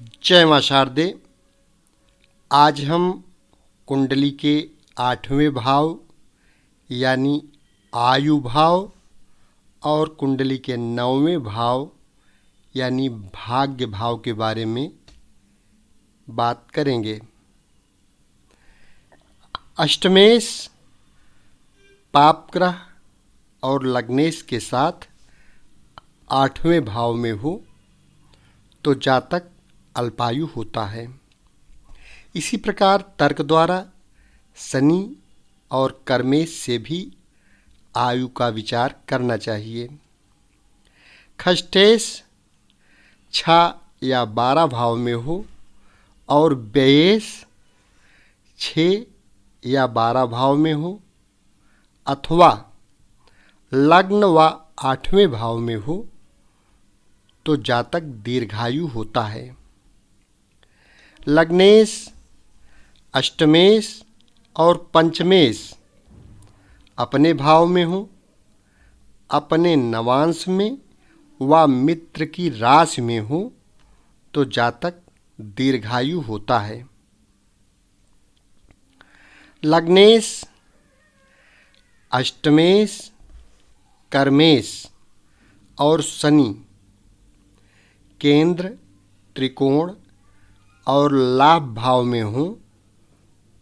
जय मां शारदे। आज हम कुंडली के 8वें भाव यानी आयु भाव और कुंडली के 9वें भाव यानी भाग्य भाव के बारे में बात करेंगे। अष्टमेश पाप ग्रह और लग्नेश के साथ 8वें भाव में हो तो जातक अल्पायु होता है। इसी प्रकार तर्क द्वारा शनि और कर्मेश से भी आयु का विचार करना चाहिए। खष्टेश 6 या 12 भाव में हो और व्ययेश 6 या 12 भाव में हो अथवा लग्न व 8वें भाव में हो तो जातक दीर्घायु होता है। लग्नेश, अष्टमेश और पंचमेश अपने भाव में हो, अपने नवांश में व मित्र की राशि में हो तो जातक दीर्घायु होता है। लग्नेश, अष्टमेश, कर्मेश और शनि केंद्र, त्रिकोण और लाभ भाव में हो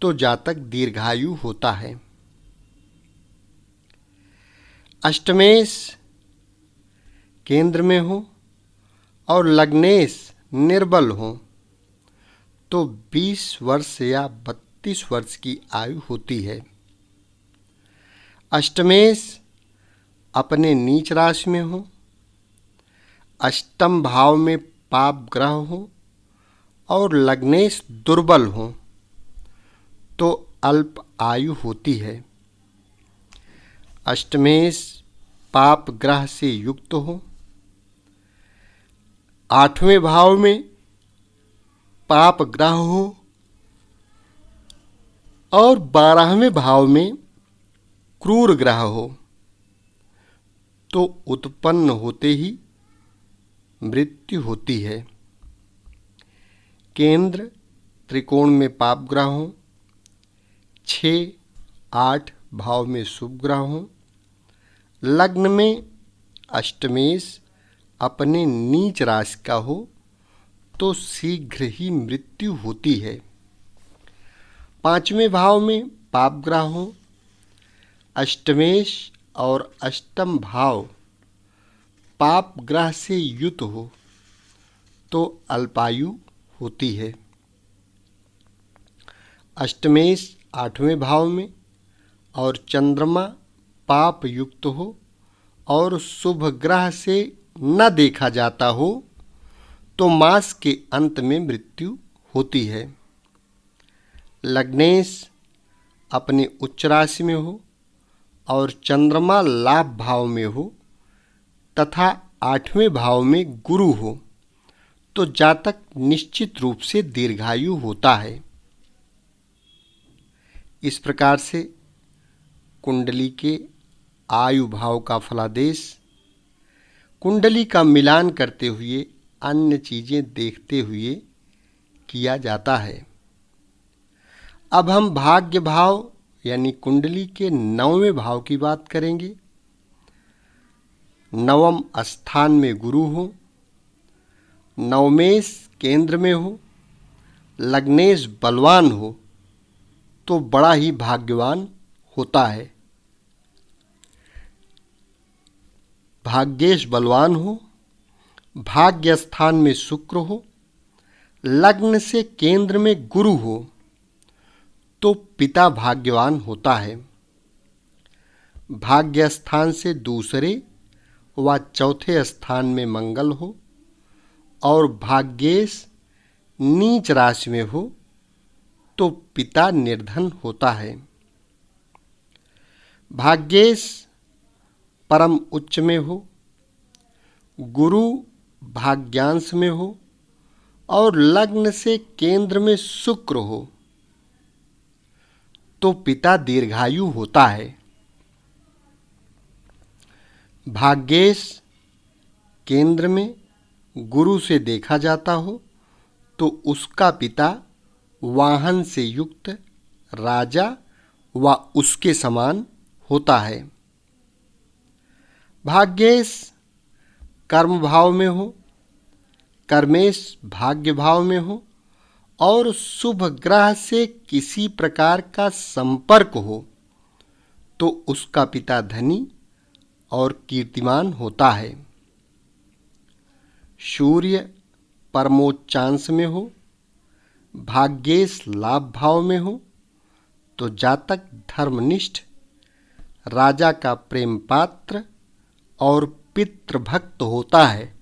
तो जातक दीर्घायु होता है। अष्टमेश केंद्र में हो और लग्नेश निर्बल हो तो 20 वर्ष या 32 वर्ष की आयु होती है। अष्टमेश अपने नीच राशि में हो, अष्टम भाव में पाप ग्रह हो और लग्नेश दुर्बल हो तो अल्प आयु होती है। अष्टमेश पाप ग्रह से युक्त हो, 8वें भाव में पाप ग्रह हो और 12वें भाव में क्रूर ग्रह हो तो उत्पन्न होते ही मृत्यु होती है। केंद्र, त्रिकोण में पाप ग्रह हो, 6, 8 भाव में शुभ ग्रह हो, लग्न में अष्टमेश अपने नीच राशि का हो तो शीघ्र ही मृत्यु होती है। 5वें भाव में पाप ग्रह हो, अष्टमेश और अष्टम भाव पाप ग्रह से युक्त हो तो अल्पायु होती है। अष्टमेश 8वें भाव में और चंद्रमा पाप युक्त हो और शुभ ग्रह से न देखा जाता हो तो मास के अंत में मृत्यु होती है। लग्नेश अपने उच्च राशि में हो और चंद्रमा लाभ भाव में हो तथा 8वें भाव में गुरु हो तो जातक निश्चित रूप से दीर्घायु होता है। इस प्रकार से कुंडली के आयु भाव का फलादेश कुंडली का मिलान करते हुए अन्य चीजें देखते हुए किया जाता है। अब हम भाग्य भाव यानी कुंडली के 9वें भाव की बात करेंगे। 9वें स्थान में गुरु हो, नवमेश केंद्र में हो, लग्नेश बलवान हो तो बड़ा ही भाग्यवान होता है। भाग्येश बलवान हो, भाग्य स्थान में शुक्र हो, लग्न से केंद्र में गुरु हो तो पिता भाग्यवान होता है। भाग्य स्थान से दूसरे व चौथे स्थान में मंगल हो और भाग्येश नीच राशि में हो तो पिता निर्धन होता है। भाग्येश परम उच्च में हो, गुरु भाग्यांश में हो और लग्न से केंद्र में शुक्र हो तो पिता दीर्घायु होता है। भाग्येश केंद्र में गुरु से देखा जाता हो तो उसका पिता वाहन से युक्त राजा व उसके समान होता है। भाग्येश कर्म भाव में हो, कर्मेश भाग्य भाव में हो और शुभ ग्रह से किसी प्रकार का संपर्क हो तो उसका पिता धनी और कीर्तिमान होता है। सूर्य परमोच्चांश में हो, भाग्येश लाभ भाव में हो तो जातक धर्मनिष्ठ, राजा का प्रेम पात्र और पितृभक्त होता है।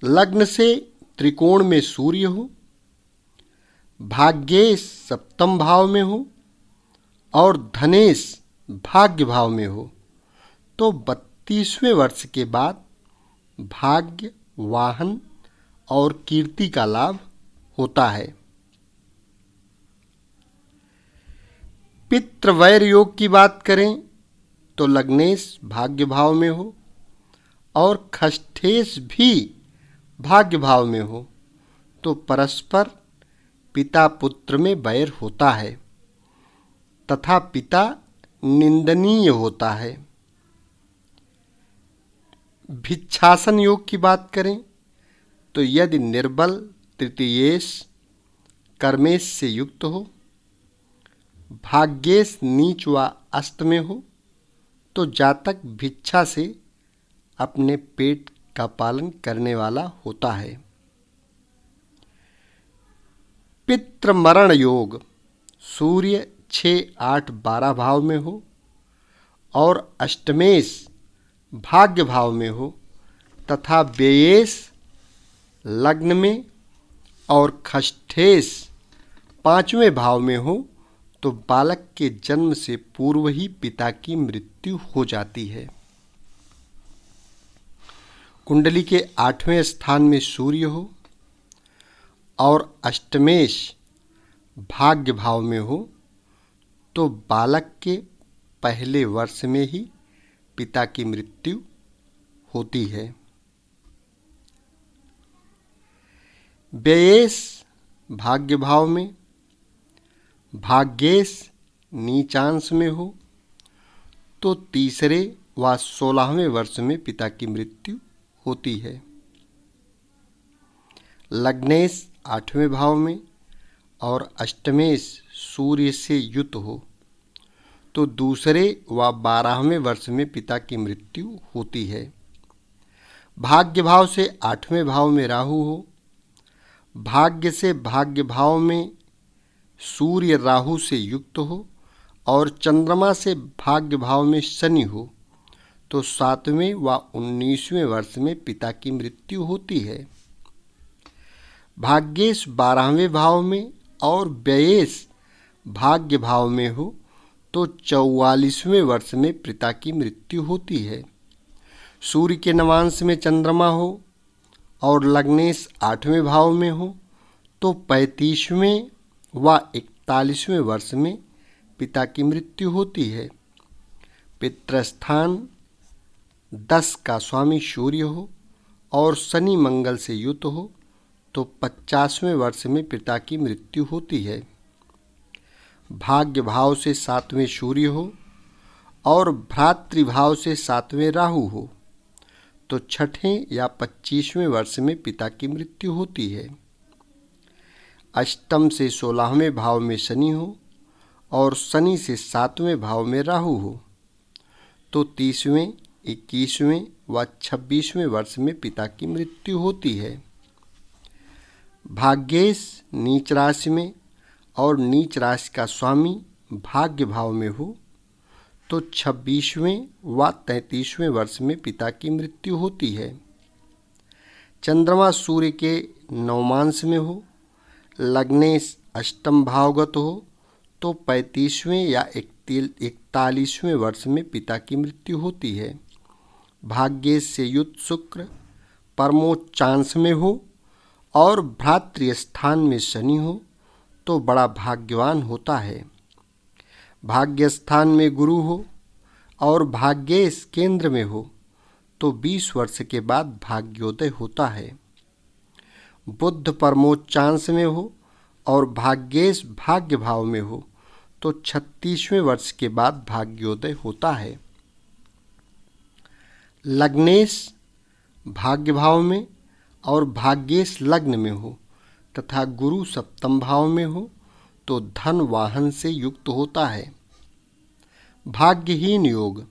लग्न से त्रिकोण में सूर्य हो, भाग्येश सप्तम भाव में हो और धनेश भाग्य भाव में हो तो 32वें वर्ष के बाद भाग्य, वाहन और कीर्ति का लाभ होता है। पितृवैर योग की बात करें तो लग्नेश भाग्य भाव में हो और खष्ठेश भी भाग्य भाव में हो तो परस्पर पिता पुत्र में वैर होता है तथा पिता निंदनीय होता है। भिक्षासन योग की बात करें तो यदि निर्बल तृतीयेश कर्मेश से युक्त हो, भाग्येश नीच व अस्त में हो तो जातक भिक्षा से अपने पेट का पालन करने वाला होता है। पितृमरण योग सूर्य 6, 8, 12 भाव में हो और अष्टमेश भाग्य भाव में हो तथा व्ययेश लग्न में और खष्ठेश 5वें भाव में हो तो बालक के जन्म से पूर्व ही पिता की मृत्यु हो जाती है। कुंडली के 8वें स्थान में सूर्य हो और अष्टमेश भाग्य भाव में हो तो बालक के पहले वर्ष में ही पिता की मृत्यु होती है। व्ययेश भाग्य भाव में, भाग्येश नीचांश में हो तो तीसरे व 16वें वर्ष में पिता की मृत्यु होती है। लग्नेश 8वें भाव में और अष्टमेश सूर्य से युत हो तो दूसरे व 12वें वर्ष में पिता की मृत्यु होती है। भाग्य भाव से 8वें भाव में राहु हो, भाग्य से भाग्य भाव में सूर्य राहु से युक्त हो और चंद्रमा से भाग्य भाव में शनि हो तो 7वें व 19वें वर्ष में पिता की मृत्यु होती है। भाग्येश 12वें भाव में और व्ययेश भाग्य भाव में हो तो 44वें वर्ष में पिता की मृत्यु होती है। सूर्य के नवांश में चंद्रमा हो और लग्नेश 8वें भाव में हो तो 35वें व 41वें वर्ष में पिता की मृत्यु होती है। पितृस्थान 10 का स्वामी सूर्य हो और शनि मंगल से युत हो तो 50वें वर्ष में पिता की मृत्यु होती है। भाग्य भाव से 7वें सूर्य हो और भ्रातृभाव से 7वें राहु हो तो 6ठें या 25वें वर्ष में पिता की मृत्यु होती है। अष्टम से 16वें भाव में शनि हो और शनि से 7वें भाव में राहु हो तो 30वें, 21वें व 26वें वर्ष में पिता की मृत्यु होती है। भाग्येश नीच राशि में और नीच राशि का स्वामी भाग्य भाव में हो तो 26वें व 33वें वर्ष में पिता की मृत्यु होती है। चंद्रमा सूर्य के नवमांश में हो, लग्नेश अष्टम भावगत हो तो 35वें या 41वें वर्ष में पिता की मृत्यु होती है। भाग्येश से युक्त शुक्र परमोच्चांश में हो और भ्रातृ स्थान में शनि हो तो बड़ा भाग्यवान होता है। भाग्य स्थान में गुरु हो और भाग्येश केंद्र में हो तो 20 वर्ष के बाद भाग्योदय होता है। बुध परमोच्चांश में हो और भाग्येश भाग्य भाव में हो तो 36वें वर्ष के बाद भाग्योदय होता है। लग्नेश भाग्य भाव में और भाग्येश लग्न में हो तथा गुरु सप्तम भाव में हो तो धन वाहन से युक्त होता है। भाग्यहीन योग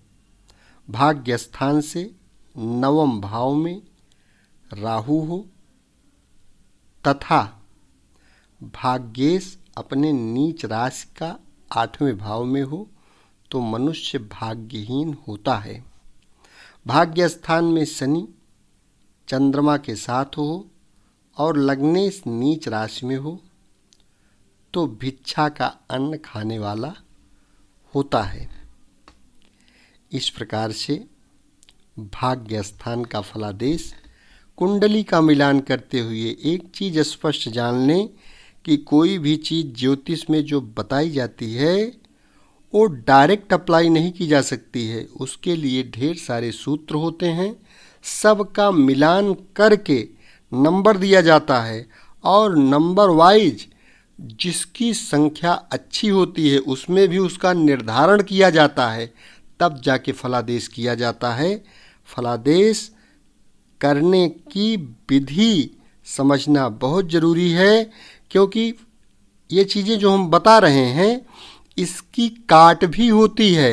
भाग्य स्थान से 9वें भाव में राहु हो तथा भाग्येश अपने नीच राशि का 8वें भाव में हो तो मनुष्य भाग्यहीन होता है। भाग्य स्थान में शनि चंद्रमा के साथ हो और लग्नेश नीच राशि में हो तो भिक्षा का अन्न खाने वाला होता है। इस प्रकार से भाग्य स्थान का फलादेश कुंडली का मिलान करते हुए एक चीज़ स्पष्ट जान लें कि कोई भी चीज़ ज्योतिष में जो बताई जाती है वो डायरेक्ट अप्लाई नहीं की जा सकती है। उसके लिए ढेर सारे सूत्र होते हैं, सबका मिलान करके नंबर दिया जाता है और नंबर वाइज जिसकी संख्या अच्छी होती है उसमें भी उसका निर्धारण किया जाता है, तब जाके फलादेश किया जाता है। फलादेश करने की विधि समझना बहुत ज़रूरी है, क्योंकि ये चीज़ें जो हम बता रहे हैं इसकी काट भी होती है।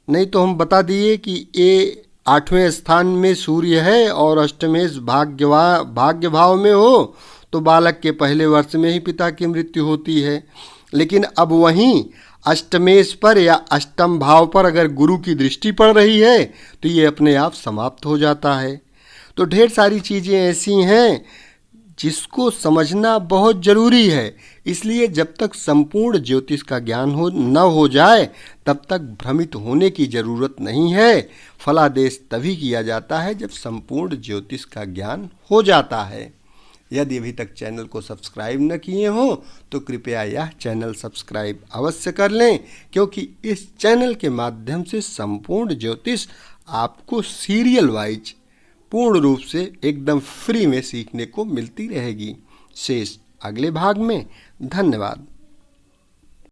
नहीं तो हम बता दिए कि ये 8वें स्थान में सूर्य है और अष्टमेश भाग्य भाव में हो तो बालक के पहले वर्ष में ही पिता की मृत्यु होती है। लेकिन अब वहीं अष्टमेश पर या अष्टम भाव पर अगर गुरु की दृष्टि पड़ रही है तो ये अपने आप समाप्त हो जाता है। तो ढेर सारी चीज़ें ऐसी हैं जिसको समझना बहुत ज़रूरी है। इसलिए जब तक संपूर्ण ज्योतिष का ज्ञान न हो जाए तब तक भ्रमित होने की ज़रूरत नहीं है। फलादेश तभी किया जाता है जब संपूर्ण ज्योतिष का ज्ञान हो जाता है। यदि अभी तक चैनल को सब्सक्राइब न किए हों तो कृपया यह चैनल सब्सक्राइब अवश्य कर लें, क्योंकि इस चैनल के माध्यम से संपूर्ण ज्योतिष आपको सीरियल वाइज पूर्ण रूप से एकदम फ्री में सीखने को मिलती रहेगी। शेष अगले भाग में। धन्यवाद।